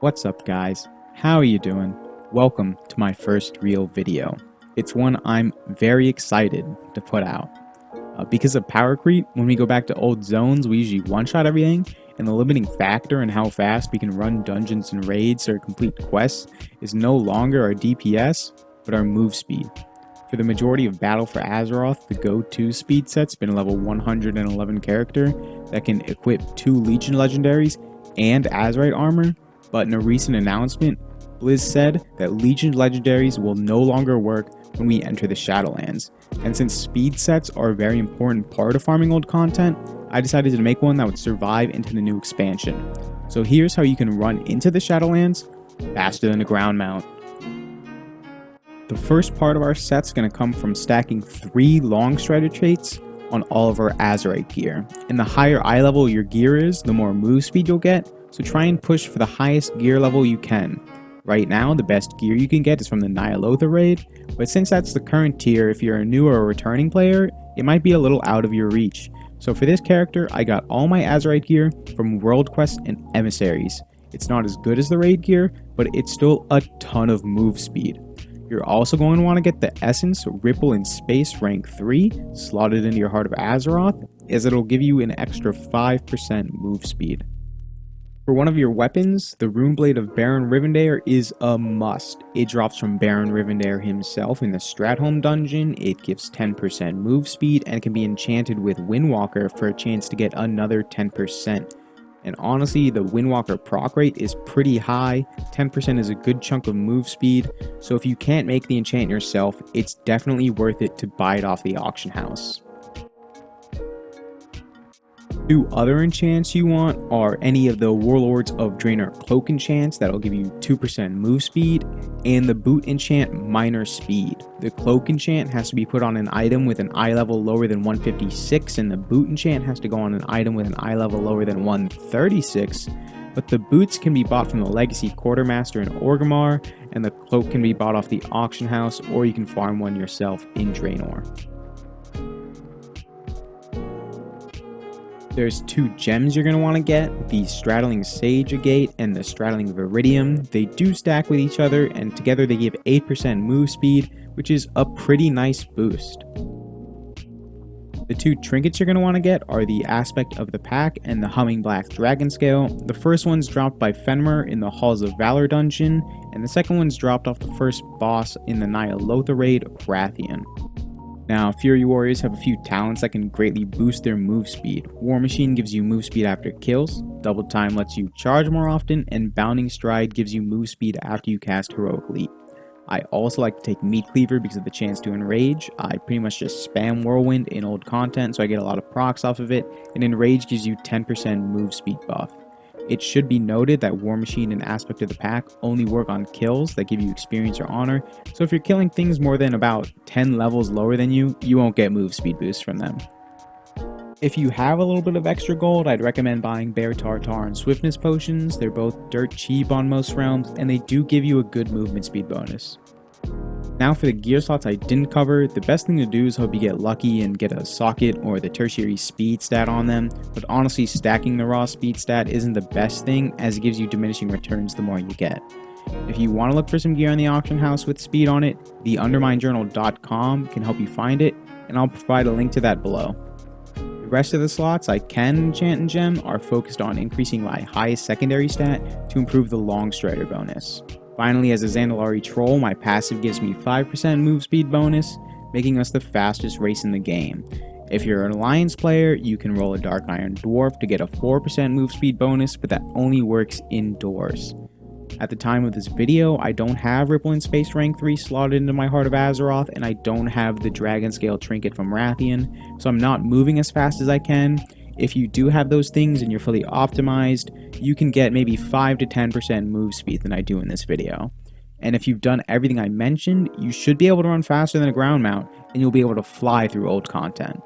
What's up guys? How are you doing? Welcome to my first real video. It's one I'm very excited to put out. Because of power creep, when we go back to old zones, we usually one-shot everything, and the limiting factor in how fast we can run dungeons and raids or complete quests is no longer our DPS, but our move speed. For the majority of Battle for Azeroth, the go-to speed set's been a level 111 character that can equip 2 Legion legendaries and Azerite armor, but in a recent announcement, Blizz said that Legion legendaries will no longer work when we enter the Shadowlands. And since speed sets are a very important part of farming old content, I decided to make one that would survive into the new expansion. So here's how you can run into the Shadowlands faster than a ground mount. The first part of our set's going to come from stacking 3 long strider traits on all of our Azerite gear. And the higher eye level your gear is, the more move speed you'll get, so try and push for the highest gear level you can. Right now, the best gear you can get is from the Ny'alotha raid, but since that's the current tier, if you're a new or a returning player, it might be a little out of your reach. So for this character, I got all my Azerite gear from world quests and emissaries. It's not as good as the raid gear, but it's still a ton of move speed. You're also going to want to get the Essence, Ripple, and Space rank 3 slotted into your Heart of Azeroth, as it'll give you an extra 5% move speed. For one of your weapons, the Rune Blade of Baron Rivendare is a must. It drops from Baron Rivendare himself in the Stratholme dungeon, it gives 10% move speed, and can be enchanted with Windwalker for a chance to get another 10%. And honestly, the Windwalker proc rate is pretty high, 10% is a good chunk of move speed, so if you can't make the enchant yourself, it's definitely worth it to buy it off the auction house. 2 other enchants you want are any of the Warlords of Draenor cloak enchants that'll give you 2% move speed, and the boot enchant minor speed. The cloak enchant has to be put on an item with an eye level lower than 156, and the boot enchant has to go on an item with an eye level lower than 136, but the boots can be bought from the Legacy Quartermaster in Orgrimmar, and the cloak can be bought off the auction house, or you can farm one yourself in Draenor. There's 2 gems you're going to want to get, the Straddling Sage Agate and the Straddling Viridium. They do stack with each other, and together they give 8% move speed, which is a pretty nice boost. The 2 trinkets you're going to want to get are the Aspect of the Pack and the Humming Black Dragon Scale. The first one's dropped by Fenrir in the Halls of Valor dungeon, and the second one's dropped off the first boss in the Ny'alotha raid, Rathian. Now, Fury Warriors have a few talents that can greatly boost their move speed. War Machine gives you move speed after kills, Double Time lets you charge more often, and Bounding Stride gives you move speed after you cast Heroic Leap. I also like to take Meat Cleaver because of the chance to enrage. I pretty much just spam Whirlwind in old content, so I get a lot of procs off of it, and Enrage gives you 10% move speed buff. It should be noted that War Machine and Aspect of the Pack only work on kills that give you experience or honor, so if you're killing things more than about 10 levels lower than you, you won't get move speed boosts from them. If you have a little bit of extra gold, I'd recommend buying Bear Tartar and Swiftness potions. They're both dirt cheap on most realms, and they do give you a good movement speed bonus. Now for the gear slots I didn't cover, the best thing to do is hope you get lucky and get a socket or the tertiary speed stat on them, but honestly stacking the raw speed stat isn't the best thing as it gives you diminishing returns the more you get. If you want to look for some gear on the auction house with speed on it, the underminejournal.com can help you find it, and I'll provide a link to that below. The rest of the slots I can enchant and gem are focused on increasing my highest secondary stat to improve the long strider bonus. Finally, as a Zandalari troll, my passive gives me 5% move speed bonus, making us the fastest race in the game. If you're an Alliance player, you can roll a Dark Iron Dwarf to get a 4% move speed bonus, but that only works indoors. At the time of this video, I don't have Ripple and Space rank 3 slotted into my Heart of Azeroth, and I don't have the Dragon Scale trinket from Rathian, so I'm not moving as fast as I can. If you do have those things and you're fully optimized, you can get maybe 5 to 10% move speed than I do in this video. And if you've done everything I mentioned, you should be able to run faster than a ground mount, and you'll be able to fly through old content.